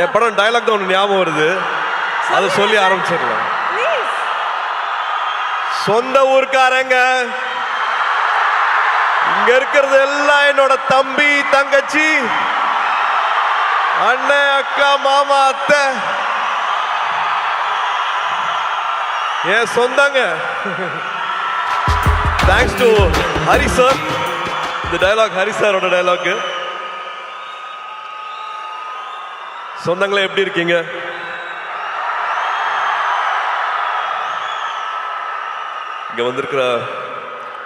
என் படம் டயலாக் தான் ஒன்று ஞாபகம் வருது, அதை சொல்லி ஆரம்பிச்சிடலாம். சொந்த ஊர்க்காரங்க இங்க இருக்கிறது எல்லாம் என்னோட தம்பி தங்கச்சி அண்ணன் அக்கா மாமா அத்தை என் சொந்தங்க. Thanks to Hari sir. இந்த டயலாக் ஹரி சாரோட டயலாக். சொந்தங்களே எப்படி இருக்கீங்க? இங்க வந்திருக்கிற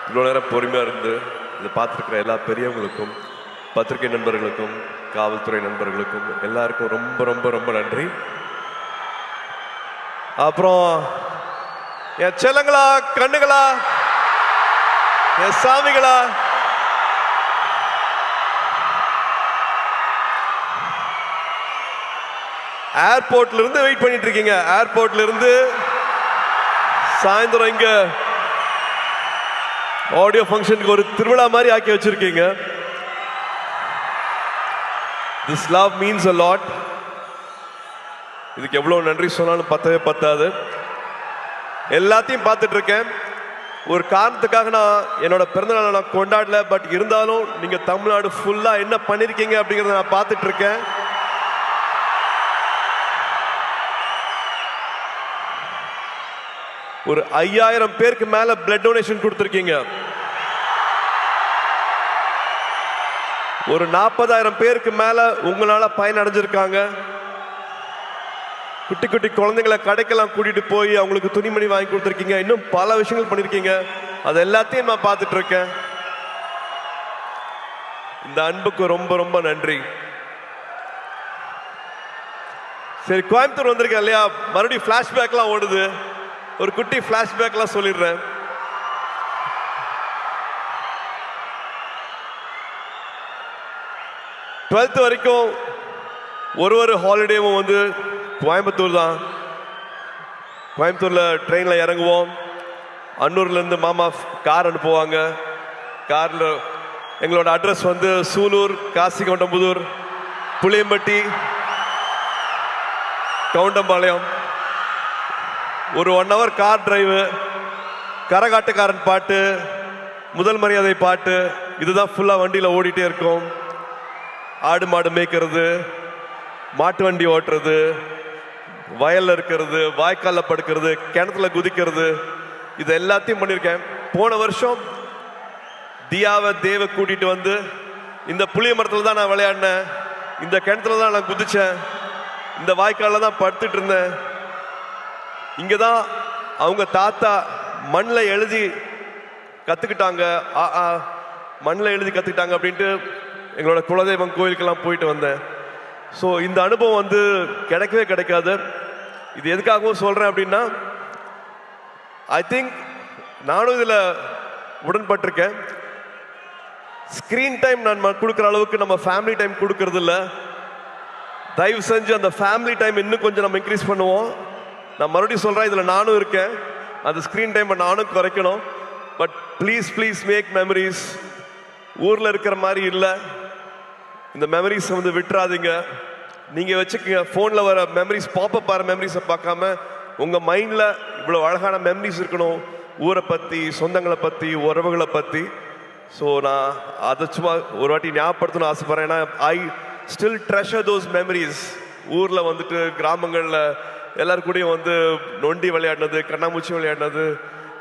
இவ்வளோ நேரம் பொறுமையா இருந்து இதை பார்த்துருக்கிற எல்லா பெரியவங்களுக்கும், பத்திரிகை நண்பர்களுக்கும், காவல்துறை நண்பர்களுக்கும் எல்லாருக்கும் ரொம்ப ரொம்ப ரொம்ப நன்றி. அப்புறம் என் செல்லங்களா, கண்ணுகளா, என் சாமிகளா, ஏர்போர்ட்ல இருந்து வெயிட் பண்ணிட்டு இருக்கீங்க. ஏர்போர்ட்ல இருந்து சாயந்தரம் இங்க ஆடியோ ஃபங்க்ஷனுக்கு ஒரு திருவிழா மாதிரி ஆக்கி வச்சிருக்கீங்க. This love means a lot. இதுக்கு எவ்வளவு நன்றி சொன்னாலும் பத்தவே பத்தாது. எல்லாத்தையும் பார்த்துட்டு இருக்கேன். ஒரு காரணத்துக்காக நான் என்னோட பிறந்தநாளை நான் கொண்டாடல, பட் இருந்தாலும் நீங்க தமிழ்நாடு ஃபுல்லா என்ன பண்ணிருக்கீங்க அப்படிங்கறத நான் பார்த்துட்டு இருக்கேன். ஒரு 5000 பேருக்கு மேல பிளட் டொனேஷன் கொடுத்திருக்கீங்க. ஒரு 40,000 பேருக்கு மேல உங்களால பயன் அடைஞ்சிருக்காங்க. குட்டி குட்டி குழந்தைங்களை கடைக்கெல்லாம் கூட்டிட்டு போய் அவங்களுக்கு துணிமணி வாங்கி கொடுத்துருக்கீங்க. இன்னும் பல விஷயங்கள் பண்ணிருக்கீங்க. அது எல்லாத்தையும் நான் பார்த்துட்டு இருக்கேன். இந்த அன்புக்கு ரொம்ப ரொம்ப நன்றி. சரி, கோயம்புத்தூர் வந்திருக்கேன் இல்லையா, மறுபடியும் பிளாஷ்பேக்லாம் ஓடுது. ஒரு குட்டி பிளாஷ்பேக்லாம் சொல்லிடுறேன். டுவெல்த் வரைக்கும் ஒரு ஹாலிடேவும் வந்து கோயம்புத்தூர் தான். கோயம்புத்தூர்ல ட்ரெயின்ல இறங்குவோம். அன்னூர்ல இருந்து மாமா கார் அனுப்புவாங்க. கார்ல எங்களோட அட்ரஸ் வந்து சூலூர், காசிகவுண்டம்புதூர், புளியம்பட்டி, கவுண்டம்பாளையம். ஒரு 1 hour கார் டிரைவு, கரகாட்டுக்காரன் பாட்டு, முதல் மரியாதை பாட்டு, இதுதான் ஃபுல்லா வண்டியில ஓடிட்டே இருக்கும். ஆடு மாடு மேய்க்கிறது, மாட்டு வண்டி ஓட்டுறது, வயல்ல இருக்கிறது, வாய்க்கால்ல படுக்கிறது, கிணத்துல குதிக்கிறது, இது எல்லாத்தையும் பண்ணியிருக்கேன். போன வருஷம் தியாவை தேவை கூட்டிட்டு வந்து இந்த புளிய மரத்துல தான் நான் விளையாடினேன், இந்த கிணத்துல தான் நான் குதிச்சேன், இந்த வாய்க்கால்ல தான் படுத்துட்டு இருந்தேன். இங்கதான் அவங்க தாத்தா மண்ணில் எழுதி கத்துக்கிட்டாங்க, மண்ணில் எழுதி கத்துக்கிட்டாங்க அப்படின்ட்டு எங்களோட குலதெய்வம் கோயிலுக்கெல்லாம் போயிட்டு வந்தேன். ஸோ இந்த அனுபவம் வந்து கிடைக்கவே கிடைக்காது. இது எதுக்காகவும் சொல்றேன் அப்படின்னா, ஐ திங்க் நானும் இதில் உடன்பட்டிருக்கேன். ஸ்கிரீன் டைம் நான் கொடுக்குற அளவுக்கு நம்ம ஃபேமிலி டைம் கொடுக்கறது இல்லை. தயவு செஞ்சு அந்த ஃபேமிலி டைம் இன்னும் கொஞ்சம் நம்ம இன்க்ரீஸ் பண்ணுவோம். நான் மறுபடியும் சொல்றேன், இதுல நானும் இருக்கேன். அந்த ஸ்கிரீன் டைம் நானும் குறைக்கணும். But please please make memories. ஊர்ல இருக்கிற மாதிரி இல்லை, இந்த மெமரிஸ் வந்து விட்டுறாதீங்க. நீங்க வச்சுக்கோங்க. போன்ல வர மெமரிஸ், பாப்பப் ஆகிற மெமரிஸை பார்க்காம உங்க மைண்ட்ல இவ்வளவு அழகான மெமரிஸ் இருக்கணும், ஊரை பத்தி, சொந்தங்களை பத்தி, உறவுகளை பத்தி. ஸோ நான் அதை சும்மா ஒரு வாட்டி ஞாபகப்படுத்தணும்னு ஆசைப்படுறேன். ஏன்னா I still treasure those memories. ஊர்ல வந்துட்டு கிராமங்கள்ல எல்லாரும் கூடயும் வந்து நொண்டி விளையாடினது, கண்ணாமூச்சி விளையாடினது,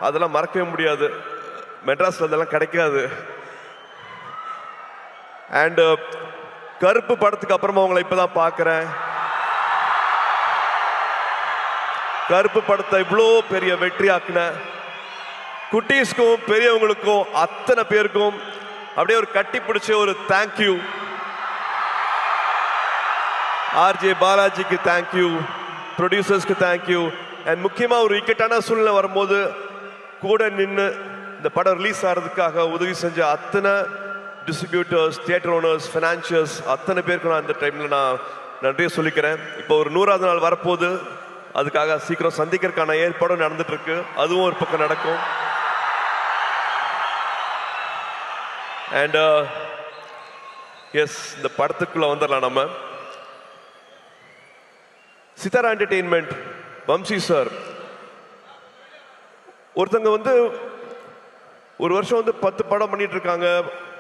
அதெல்லாம் மறக்கவே முடியாது. மெட்ராஸ்ல அதெல்லாம் கிடைக்காது. அண்ட் கருப்பு படத்துக்கு அப்புறமா உங்களை இப்பதான் பார்க்கிறேன். கருப்பு படத்தை இவ்வளோ பெரிய வெற்றி ஆக்குன குட்டீஸ்க்கும் பெரியவங்களுக்கும் அத்தனை பேருக்கும் அப்படியே ஒரு கட்டி பிடிச்ச ஒரு தேங்க்யூ. ஆர்ஜே பாலாஜிக்கு தேங்க்யூ, ப்ரொடியூசர்ஸ்க்கு தேங்க்யூ. அண்ட் முக்கியமாக ஒரு இக்கட்டான சூழ்நிலை வரும்போது கூட நின்று இந்த படம் ரிலீஸ் ஆகிறதுக்காக உதவி செஞ்ச அத்தனை டிஸ்ட்ரிபியூட்டர்ஸ், தியேட்டர் ஓனர்ஸ், ஃபைனான்சியர்ஸ், அத்தனை பேருக்கு நான் இந்த டைமில் நான் நன்றியை சொல்லிக்கிறேன். இப்போ ஒரு 100வது நாள் வரப்போகுது. அதுக்காக சீக்கிரம் சந்திக்கிறதுக்கான ஏற்பாடும் நடந்துட்டு இருக்கு. அதுவும் ஒரு பக்கம் நடக்கும். அண்ட் எஸ், இந்த படத்துக்குள்ள வந்துடலாம். நம்ம சித்தாரா என்டர்டெயின்மெண்ட், வம்சி சார். ஒருத்தங்க வந்து ஒரு வருஷம் வந்து 10 படம் பண்ணிட்டு இருக்காங்க,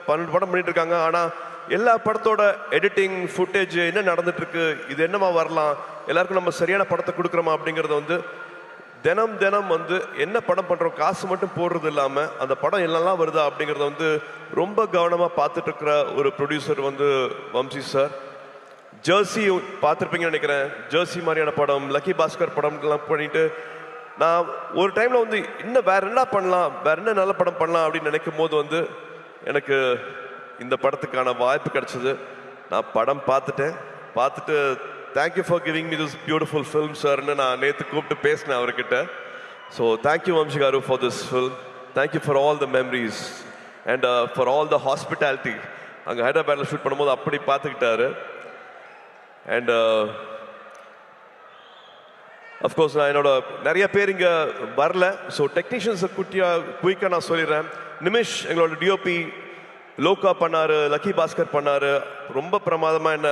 12 படம் பண்ணிட்டு இருக்காங்க. ஆனால் எல்லா படத்தோட எடிட்டிங் ஃபுட்டேஜ் என்ன நடந்துட்டு இருக்கு, இது என்னமா வரலாம், எல்லாருக்கும் நம்ம சரியான படத்தை கொடுக்குறோமா அப்படிங்கிறத வந்து தினம் தினம் வந்து என்ன படம் பண்ணுறோம், காசு மட்டும் போடுறது இல்லாமல் அந்த படம் என்னெல்லாம் வருதா அப்படிங்கிறத வந்து ரொம்ப கவனமாக பார்த்துட்டு இருக்கிற ஒரு ப்ரொடியூசர் வந்து வம்சி சார். ஜெர்சி பார்த்துருப்பீங்கன்னு நினைக்கிறேன். ஜெர்சி மாதிரியான படம், லக்கி பாஸ்கர் படம்லாம் பண்ணிட்டு நான் ஒரு டைமில் வந்து இன்னும் வேற என்ன பண்ணலாம், வேற என்ன நல்ல படம் பண்ணலாம் அப்படின்னு நினைக்கும் போது வந்து எனக்கு இந்த படத்துக்கான வாய்ப்பு கிடைச்சது. நான் படம் பார்த்துட்டு thank you for giving me this beautiful film சார்னு நான் நேற்று கூப்பிட்டு பேசினேன் அவர்கிட்ட. So thank you Vamsi garu for this film. Thank you for all the memories and for all the hospitality. அங்கே ஹைதராபாத்தில் ஷூட் பண்ணும்போது அப்படி பார்த்துக்கிட்டாரு. அண்ட் அஃப்கோர்ஸ் நான் என்னோட நிறைய பேர் இங்கே வரல. ஸோ டெக்னீஷியன்ஸை குயிக்காக நான் சொல்லிடுறேன். நிமிஷ் எங்களோட டிஓபி, லோகா பண்ணாரு, லக்கி பாஸ்கர் பண்ணாரு. ரொம்ப பிரமாதமாக என்ன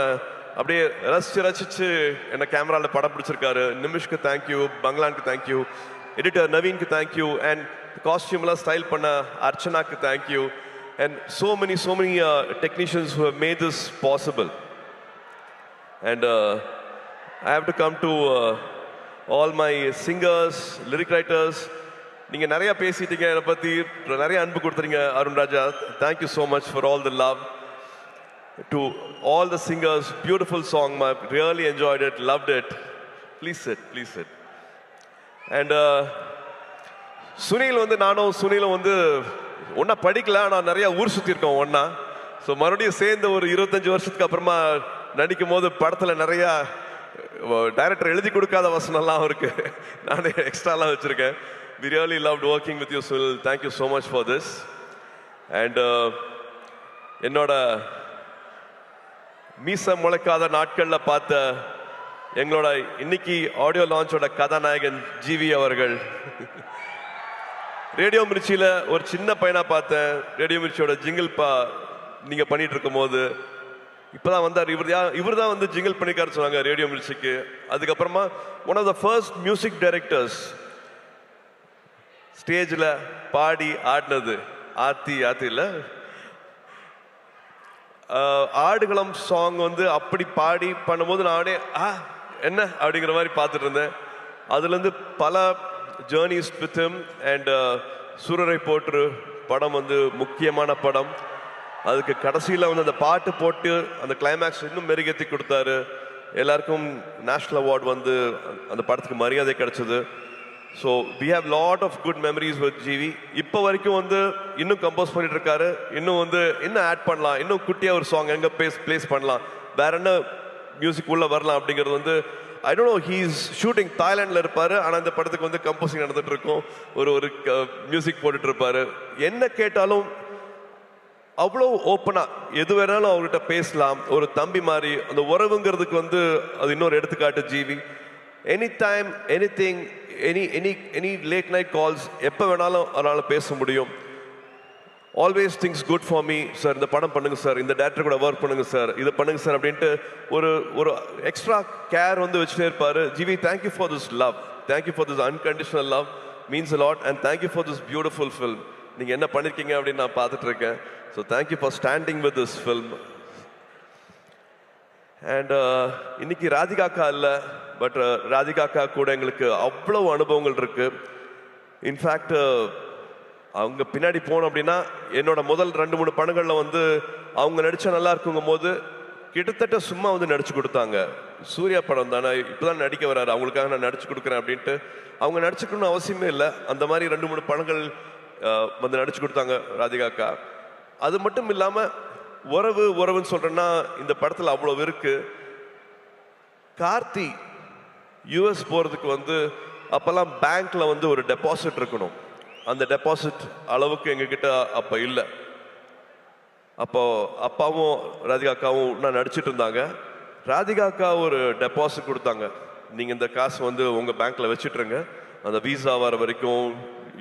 அப்படியே ரசிச்சு என்ன கேமராவில் படம் பிடிச்சிருக்காரு. நிமிஷ்க்கு தேங்க்யூ, பங்களானுக்கு தேங்க்யூ, எடிட்டர் நவீனுக்கு தேங்க்யூ, அண்ட் காஸ்டியூம்லாம் ஸ்டைல் பண்ண அர்ச்சனாக்கு thank you, and so many technicians who have made this possible. And I have to come to all my singers, lyric writers. நீங்க நிறைய பேசிட்டீங்க, என்னை பத்தி நிறைய அன்பு கொடுத்துறீங்க. அருண் ராஜா, thank you so much for all the love. To all the singers, beautiful song, I really enjoyed it, loved it. Please sit. And Sunil வந்து நானும் சுனிலும் வந்து ஒன்றா படிக்கல, ஆனால் நிறையா ஊர் சுற்றிருக்கோம் ஒன்றா. ஸோ மறுபடியும் சேர்ந்து ஒரு 25 வருஷத்துக்கு அப்புறமா நடிக்கும் போது படத்தில் நிறையா டைரக்டர் எழுதி கொடுக்காத வசனம்லாம் இருக்கு, நானே எக்ஸ்ட்ராலாம் வச்சுருக்கேன். We really loved working with you, Sunil. Thank you so much for this. And என்னோட மீச முளைக்காத நாட்களில் பார்த்த எங்களோட இன்னைக்கு ஆடியோ லான்ச்சோட கதாநாயகன் ஜிவி அவர்கள். ரேடியோ மிர்ச்சியில் ஒரு சின்ன பையனா பார்த்தேன். ரேடியோ மிர்ச்சியோட ஜிங்கிள் நீங்கள் பண்ணிட்டு இருக்கும் போது இப்போதான் வந்தார். இவர் தான் வந்து ஜிங்கிள் பண்ணிக்காரு சொன்னாங்க ரேடியோ மிர்ச்சிக்கு. அதுக்கப்புறமா one of the first music directors ஸ்டேஜில் பாடி ஆடினது ஆத்தியில் ஆடுகளம் சாங் வந்து அப்படி பாடி பண்ணும்போது நானே என்ன அப்படிங்கிற மாதிரி பார்த்துட்டு இருந்தேன். அதுலேருந்து பல ஜேர்னிஸ் வித் ஹிம். அண்ட் சூரரை போற்று படம் வந்து முக்கியமான படம். அதுக்கு கடைசியில் வந்து அந்த பாட்டு போட்டு அந்த கிளைமேக்ஸ் இன்னும் மெருகேற்றி கொடுத்தாரு. எல்லாருக்கும் நேஷ்னல் அவார்டு வந்து அந்த படத்துக்கு மரியாதை கிடைச்சது. So we have lot of good memories with GV. இப்போ வரைக்கும் வந்து இன்னும் கம்போஸ் பண்ணிட்டு இருக்காரு. இன்னும் ஆட் பண்ணலாம், இன்னும் குட்டியாக ஒரு சாங் எங்கே பிளேஸ் பண்ணலாம், வேற என்ன மியூசிக் உள்ள வரலாம் அப்படிங்கிறது வந்து I don't know. He's shooting தாய்லாண்டில் இருப்பார், ஆனால் இந்த படத்துக்கு வந்து கம்போசிங் நடந்துட்டு இருக்கும். ஒரு மியூசிக் போட்டுட்டு இருப்பாரு. என்ன கேட்டாலும் அவ்வளோ ஓப்பனாக எது வேணாலும் அவர்கிட்ட பேசலாம். ஒரு தம்பி மாதிரி அந்த உறவுங்கிறதுக்கு வந்து அது இன்னொரு எடுத்துக்காட்டு GV. Any time anything, any late night calls எப்போ வேணாலும் அதனால் பேச முடியும். Always things good for me sir, இந்த படம் பண்ணுங்க சார், இந்த டேரக்டர் கூட ஒர்க் பண்ணுங்க சார், இதை பண்ணுங்க சார் அப்படின்ட்டு ஒரு எக்ஸ்ட்ரா கேர் வந்து வச்சுட்டே இருப்பார். GV, thank you for this love, thank you for this unconditional love, means a lot. And thank you for this beautiful film. நீங்கள் என்ன பண்ணியிருக்கீங்க அப்படின்னு நான் பார்த்துட்டு இருக்கேன். So thank you for standing with this film. And இன்னைக்கு ராதிகாக்கா இல்லை, பட் ராதிகாக்கா கூட எங்களுக்கு அவ்வளவு அனுபவங்கள் இருக்கு. இன்ஃபேக்ட் அவங்க பின்னாடி போனோம் அப்படின்னா என்னோட முதல் 2-3 படங்களில் வந்து அவங்க நடிச்சா நல்லா இருக்குங்கும் போது கிட்டத்தட்ட சும்மா வந்து நடிச்சு கொடுத்தாங்க. சூர்யா படம் தானே, இப்போதான் நடிக்க வராரு, அவங்களுக்காக நான் நடிச்சு கொடுக்குறேன் அப்படின்ட்டு அவங்க நடிச்சுக்கணும்னு அவசியமே இல்லை. அந்த மாதிரி 2-3 படங்கள் வந்து நடிச்சு கொடுத்தாங்க ராதிகாக்கா. அது மட்டும் இல்லாமல் உறவுன்னு சொல்றேன்னா இந்த படத்தில் அவ்வளவு இருக்கு. கார்த்தி யூஎஸ் போகிறதுக்கு வந்து அப்போல்லாம் பேங்க்ல வந்து ஒரு டெபாசிட் இருக்கணும். அந்த டெபாசிட் அளவுக்கு எங்ககிட்ட அப்போ இல்லை. அப்போ அப்பாவும் ராதிகாக்காவும் நான் நடிச்சிட்டு இருந்தாங்க. ராதிகாக்கா ஒரு டெபாசிட் கொடுத்தாங்க, நீங்கள் இந்த காசு வந்து உங்கள் பேங்க்கில் வச்சுட்ருங்க, அந்த வீசா வர வரைக்கும்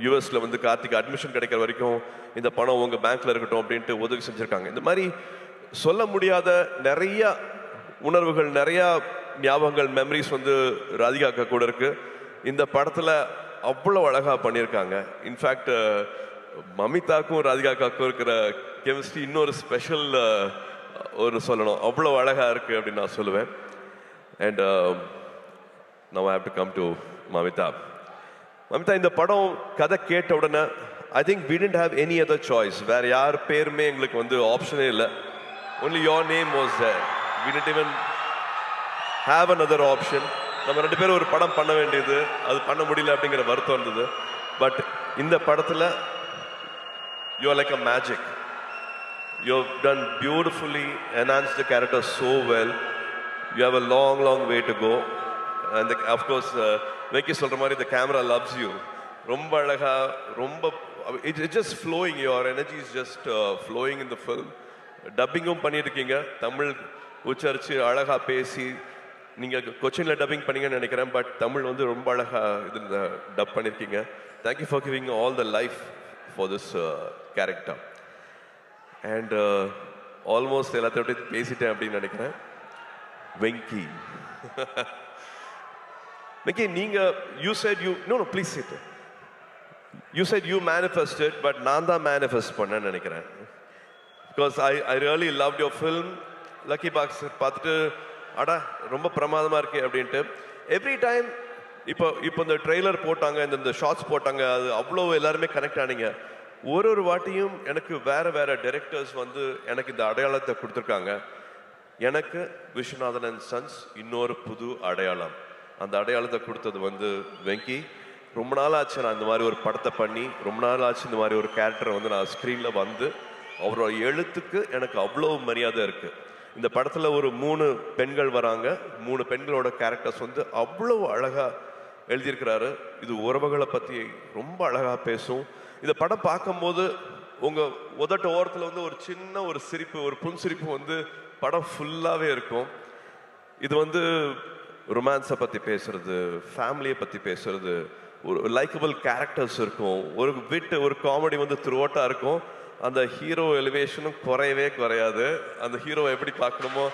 யூஎஸில் வந்து கார்த்திக் அட்மிஷன் கிடைக்கிற வரைக்கும் இந்த பணம் உங்கள் பேங்க்கில் இருக்கட்டும் அப்படின்ட்டு உதவி செஞ்சுருக்காங்க. இந்த மாதிரி சொல்ல முடியாத நிறையா உணர்வுகள், நிறையா ஞாபகங்கள் மெமரிஸ் வந்து ராதிகா அக்கா கூட இருக்கு. இந்த படத்தில் அவ்வளோ அழகாக பண்ணியிருக்காங்க. இன்ஃபேக்ட் மமிதாக்கும் ராதிகா அக்காவுக்கும் இருக்கிற கெமிஸ்ட்ரி இன்னொரு ஸ்பெஷல் ஒரு சொல்லணும், அவ்வளோ அழகாக இருக்குது அப்படின்னு நான் சொல்லுவேன். And now I have to come to Mamitha. Mamitha, இந்த படம் கதை கேட்ட உடனே I think we didn't have any other choice. வேற யார் பேருமே எங்களுக்கு வந்து ஆப்ஷனே இல்லை. Only your name was there. We didn't even have another option. நம்ம ரெண்டு பேரும் ஒரு படம் பண்ண வேண்டியது, அது பண்ண முடியல அப்படிங்கிற வருத்தம் இருந்தது. பட் இந்த படத்தில் you are like a magic. You have done beautifully, enhanced the character so well. You have a long way to go. And of course, Venki சொல்ற மாதிரி the camera loves you. ரொம்ப அழகா, ரொம்ப it's just flowing. Your energy is just flowing in the film. டப்பிங்கும் பண்ணியிருக்கீங்க, தமிழ் உச்சரிச்சு அழகா பேசி. நீங்கள் கொச்சினில் dubbing பண்ணீங்கன்னு நினைக்கிறேன், பட் தமிழ் வந்து ரொம்ப அழகா இதில் டப் பண்ணியிருக்கீங்க. Thank you for giving all the life for this character. And almost எல்லாத்தையும் அப்படி பேசிட்டேன் அப்படின்னு நினைக்கிறேன். வெங்கி, வெங்கி, நீங்கள் you said you know please sit. You said you manifested, but நான் தான் மேனிஃபெஸ்ட் பண்ணேன்னு நினைக்கிறேன். Because I really love your film. Lucky box பார்த்துட்டு அடா ரொம்ப பிரமாதமாக இருக்கே அப்படின்ட்டு எவ்ரி டைம். இப்போ இந்த ட்ரெய்லர் போட்டாங்க, இந்த ஷார்ட்ஸ் போட்டாங்க, அது அவ்வளோ எல்லாருமே கனெக்ட் ஆனீங்க. ஒரு வாட்டியும் எனக்கு வேறு டைரக்டர்ஸ் வந்து எனக்கு இந்த அடையாளத்தை கொடுத்துருக்காங்க. எனக்கு விஸ்வநாதன் அண்ட் சன்ஸ் இன்னொரு புது அடையாளம். அந்த அடையாளத்தை கொடுத்தது வந்து வெங்கி. ரொம்ப நாள் ஆச்சு நான் இந்த மாதிரி ஒரு படத்தை பண்ணி, ரொம்ப நாள் ஆச்சு இந்த மாதிரி ஒரு கேரக்டரை வந்து நான் ஸ்க்ரீனில் வந்து. அவரோட எழுத்துக்கு எனக்கு அவ்வளோ மரியாதை இருக்குது. இந்த படத்தில் ஒரு 3 பெண்கள் வராங்க. 3 பெண்களோட கேரக்டர்ஸ் வந்து அவ்வளோ அழகாக எழுதியிருக்கிறாரு. இது உறவுகளை பற்றி ரொம்ப அழகாக பேசும். இந்த படம் பார்க்கும்போது உங்கள் உதட்ட ஓரத்தில் வந்து ஒரு சின்ன ஒரு சிரிப்பு, ஒரு புன்சிரிப்பு வந்து படம் ஃபுல்லாகவே இருக்கும். இது வந்து ரொமான்ஸை பற்றி பேசுறது, ஃபேமிலியை பற்றி பேசுறது, ஒரு லைக்கபிள் கேரக்டர்ஸ் இருக்கும், ஒரு விட்டு ஒரு காமெடி வந்து த்ரூஅவுட்டாக இருக்கும். அந்த ஹீரோ எலிவேஷனும் குறையவே குறையாது. அந்த ஹீரோவை எப்படி பார்க்கணுமோ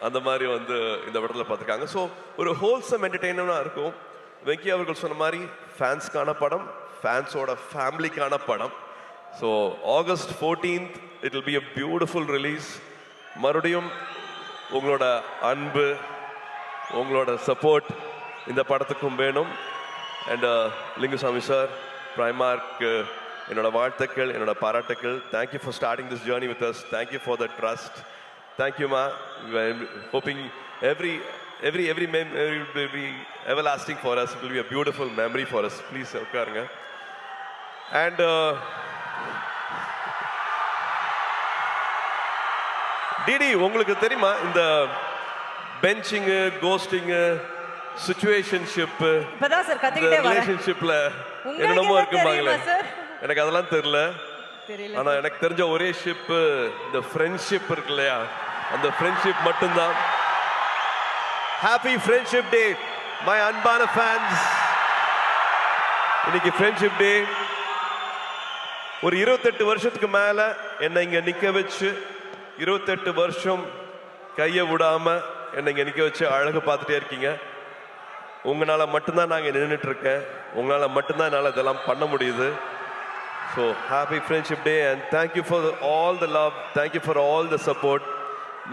அந்த மாதிரி வந்து இந்த படத்தில் பார்த்துருக்காங்க. ஸோ ஒரு ஹோல்சம் என்டர்டெயினராக இருக்கும். வெங்கி அவர்கள் சொன்ன மாதிரி ஃபேன்ஸ்க்கான படம், ஃபேன்ஸோட ஃபேமிலிக்கான படம். So August 14th it will be a beautiful release. மறுபடியும் உங்களோட அன்பு, உங்களோட சப்போர்ட் இந்த படத்துக்கும் வேணும். அண்ட் லிங்குசாமி சார், பிரைமார்க் என்னோட வாழ்த்துக்கள், என்னோட பாராட்டுக்கள். Thank you for starting this journey with us. Thank you for the trust. Thank you மா. Hoping every memory will be everlasting for us. It will be a beautiful memory for us. Please உட்காருங்க. And DD, உங்களுக்கு தெரியுமா இந்த பெஞ்சிங்கு, கோஸ்டிங்கு, situationship, இப்பதான் sir கத்திக்கிட்டே வரேன், ரிலேஷன்ஷிப்ல என்னென்னமோ இருக்குமாங்களே, எனக்கு அதெல்லாம் தெரியல. ஆனா எனக்கு தெரிஞ்ச ஒரே ஷிப் இந்த ஃப்ரெண்ட்ஷிப் இருக்கு இல்லையா, அந்த ஃப்ரெண்ட்ஷிப் மட்டும்தான். ஹாப்பி ஃப்ரெண்ட்ஷிப் டே மை அன்பான ஃபேன்ஸ். இன்னைக்கு ஃப்ரெண்ட்ஷிப் டே. ஒரு 28 வருஷத்துக்கு மேல என்னை இங்க நிக்க வச்சு, 28 வருஷம் கையை விடாம என்னை இங்க நிக்க வச்சு அழகு பார்த்துட்டே இருக்கீங்க. உங்களால மட்டும்தான் நாங்க நின்றுட்டு இருக்கேன். உங்களால மட்டும்தான் என்னால இதெல்லாம் பண்ண முடியுது. So happy friendship day and thank you for all the love, thank you for all the support.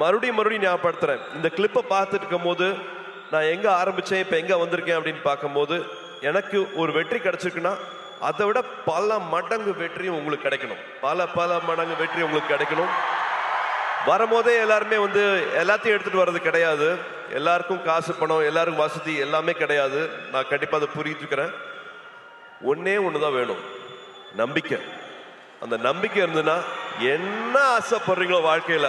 மறுபடியும் ஞாபகப்படுத்துறேன், இந்த கிளிப்பை பார்த்துட்டு இருக்கும் போது நான் எங்க ஆரம்பிச்சேன், இப்போ எங்க வந்திருக்கேன் அப்படின்னு பார்க்கும்போது எனக்கு ஒரு வெற்றி கிடைச்சிருக்குன்னா அதை விட பல மடங்கு வெற்றியும் உங்களுக்கு கிடைக்கணும். பல மடங்கு வெற்றி உங்களுக்கு கிடைக்கணும். வரும்போதே எல்லாருமே வந்து எல்லாத்தையும் எடுத்துட்டு வர்றது கிடையாது. எல்லாருக்கும் காசு, பணம், எல்லாருக்கும் வசதி எல்லாமே கிடையாது. நான் கண்டிப்பா அதை புரிஞ்சுக்கிறேன். ஒன்னே ஒண்ணுதான் வேணும், நம்பிக்கை. அந்த நம்பிக்கை இருந்ததுன்னா என்ன ஆசைப்படுறீங்களோ வாழ்க்கையில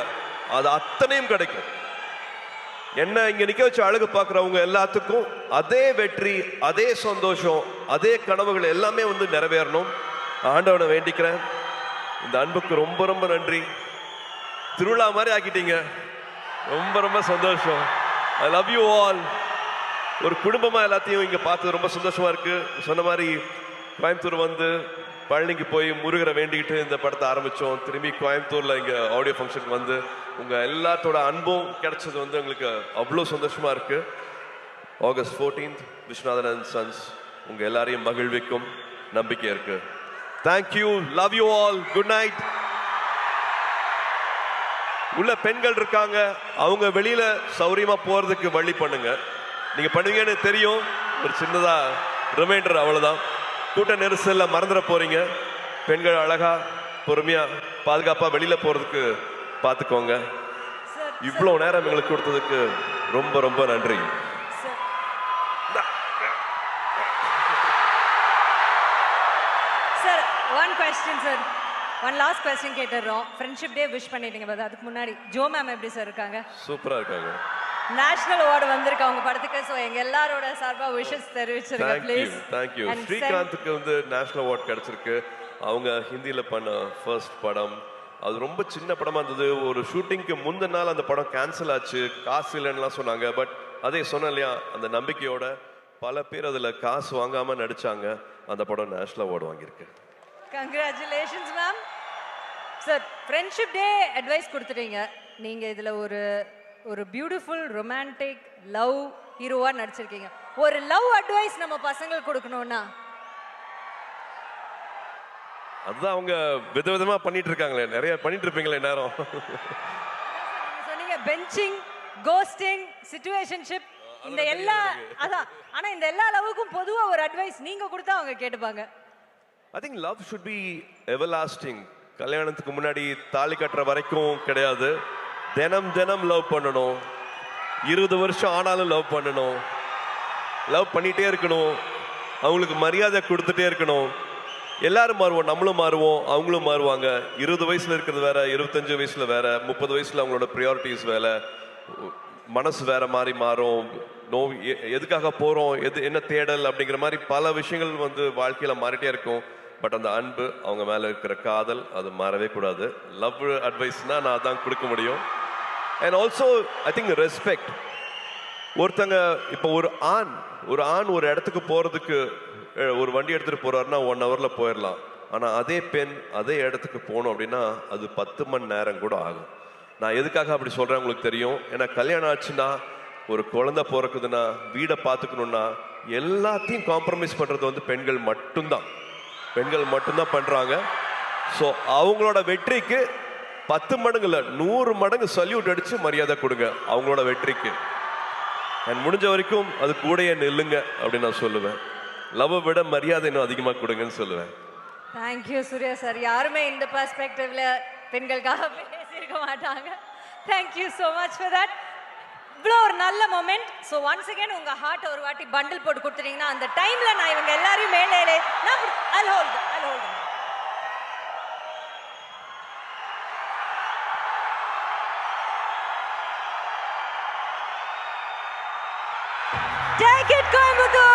அது அத்தனையும் கிடைக்கும். என்ன இங்க நிக்க வச்சு அழகு பார்க்குறவங்க எல்லாத்துக்கும் அதே வெற்றி, அதே சந்தோஷம், அதே கனவுகள் எல்லாமே வந்து நிறைவேறணும். ஆண்டவனை வேண்டிக்கிறேன். இந்த அன்புக்கு ரொம்ப ரொம்ப நன்றி. திருவிழா மாதிரி ஆக்கிட்டீங்க. ரொம்ப ரொம்ப சந்தோஷம். I love you all. ஒரு குடும்பமா எல்லாத்தையும் இங்க பார்த்து ரொம்ப சந்தோஷமா இருக்கு. சொன்ன மாதிரி கோயம்புத்தூர் வந்து பழனிக்கு போய் முருகரை வேண்டிக்கிட்டு இந்த படத்தை ஆரம்பித்தோம். திரும்பி கோயம்புத்தூரில் இங்கே ஆடியோ ஃபங்க்ஷனுக்கு வந்து உங்கள் எல்லாத்தோட அன்பும் கிடைச்சது வந்து எங்களுக்கு அவ்வளோ சந்தோஷமாக இருக்குது. August 14th Viswanathan and sons உங்க எல்லாரையும் மகிழ்விக்கும் நம்பிக்கை இருக்கு. Thank you, love you all, good night. உள்ள பெண்கள் இருக்காங்க, அவங்க வெளியில சௌரியமா போறதுக்கு வழி பண்ணுங்க. நீங்க பண்ணுவீங்கன்னு தெரியும். ஒரு சின்னதா ரிமைண்டர், அவ்வளவுதான். கூட்ட நெரிசல்ல மறந்துட போறீங்க. பெண்கள் அழகா பொறுமையா பாதுகாப்பா வெளியில போறதுக்கு பார்த்துக்கோங்க. இவ்வளவு நேரம் எங்களுக்கு கொடுத்ததுக்கு ரொம்ப ரொம்ப நன்றி. Sir, one question sir, one last question கேட்டுறோம். ஃப்ரெண்ட்ஷிப் டே விஷ் பண்ணிட்டீங்க, பட் அதுக்கு முன்னாடி ஜோ மேம் எப்படி சார் இருக்காங்க? சூப்பரா இருக்காங்க. நேஷனல் அவார்டு வந்திருக்கு அவங்க படத்துக்கு. ஸோ எங்க எல்லாரோட சார்பா விஷஸ் தெரிவிச்சிருங்க ப்ளீஸ். தேங்க்யூ. ஸ்ரீகாந்துக்கு வந்து நேஷனல் அவார்டு கிடைச்சிருக்கு. அவங்க ஹிந்தியில பண்ண ஃபர்ஸ்ட் படம், அது ரொம்ப சின்ன படமா இருந்தது. ஒரு ஷூட்டிங்க்கு முந்தின நாள் அந்த படம் கேன்சல் ஆச்சு, காசு இல்லைன்னுலாம் சொன்னாங்க. பட் அதே சொன்னேன் இல்லையா, அந்த நம்பிக்கையோட பல பேர் அதுல காசு வாங்காம நடிச்சாங்க. அந்த படம் நேஷனல் அவார்டு வாங்கியிருக்கு. Congratulations ma'am. Sir, friendship day advice கொடுத்துட்டீங்க. நீங்க இதுல ஒரு பியூட்டிஃபுல் ரொமான்டிக் லவ் ஹீரோவா நடிச்சிருக்கீங்க. ஒரு லவ் அட்வைஸ் நம்ம பசங்களுக்கு கொடுக்கணும்னா? அதுதான் அவங்க விதவிதமா பண்ணிட்டு இருக்காங்களே, நிறைய பண்ணிட்டு இருப்பீங்களே நேரம். சொன்னீங்க பெஞ்சிங், கோஸ்டிங், சிச்சுவேஷன்ஷிப், இந்த எல்லா அதான். ஆனா இந்த எல்லா லவ்வுக்கும் பொதுவா ஒரு அட்வைஸ் நீங்க கொடுத்தா அவங்க கேட்டுப்பாங்க. I think love should be everlasting. கல்யாணத்துக்கு முன்னாடி தாலி கட்டுற வரைக்கும் கிடையாது. தினம் தினம் லவ் பண்ணணும். 20 வருஷம் ஆனாலும் லவ் பண்ணணும். லவ் பண்ணிட்டே இருக்கணும். அவங்களுக்கு மரியாதை கொடுத்துட்டே இருக்கணும். எல்லாரும் மாறுவோம், நம்மளும் மாறுவோம், அவங்களும் மாறுவாங்க. 20 வயசுல இருக்கிறது வேற, 25 வயசுல வேற, 30 வயசுல அவங்களோட ப்ரியாரிட்டிஸ் வேற, மனசு வேற மாதிரி மாறும். எதுக்காக போறோம், என்ன தேடல் அப்படிங்கிற மாதிரி பல விஷயங்கள் வந்து வாழ்க்கையில மாறிட்டே இருக்கும். பட் அந்த அன்பு, அவங்க மேல இருக்கிற காதல், அது மாறவே கூடாது. லவ் அட்வைஸ்னா நான் அதான் கொடுக்க முடியும். And also I think respect. ஒருத்தங்க இப்போ ஒரு ஆண் ஒரு இடத்துக்கு போறதுக்கு ஒரு வண்டி எடுத்துட்டு போறாருன்னா 1 hourல போயிடலாம். ஆனா அதே பெண் அதே இடத்துக்கு போகணும் அப்படின்னா அது 10 மணி நேரம் கூட ஆகும். நான் எதுக்காக அப்படி சொல்றேன் உங்களுக்கு தெரியும். ஏன்னா கல்யாணம் ஆச்சுன்னா, ஒரு குழந்தை பிறக்குதுன்னா, வீடை பார்த்துக்கணும்னா, எல்லாத்தையும் காம்ப்ரமைஸ் பண்றது வந்து பெண்கள் மட்டும்தான் பண்றாங்க. ஸோ அவங்களோட வெற்றிக்கு 10 மடங்கு இல்லை, 100 மடங்கு சல்யூட் அடிச்சு மரியாதை கொடுங்க அவங்களோட வெற்றிக்கு. அண்ட் முடிஞ்ச வரைக்கும் அது கூடயே நில்லுங்க அப்படின்னு நான் சொல்லுவேன். லவ் விட மரியாதை இன்னும் அதிகமாக கொடுங்கன்னு சொல்லுவேன். Thank you Suriya sir. யாருமே இந்த பெர்ஸ்பெக்டிவ்ல பெண்களுக்காக பேசியிருக்க மாட்டாங்க. Thank you so much for that. இவ்வளோ ஒரு நல்ல மொமெண்ட். ஸோ ஒன்ஸ் அகேன் உங்க ஹார்ட் ஒரு வாட்டி பண்டில் போட்டு கொடுத்துட்டீங்கன்னா அந்த டைம்ல நான் இவங்க எல்லாரையும் மேலே நான் I'll hold them. Take it, Coimbatore!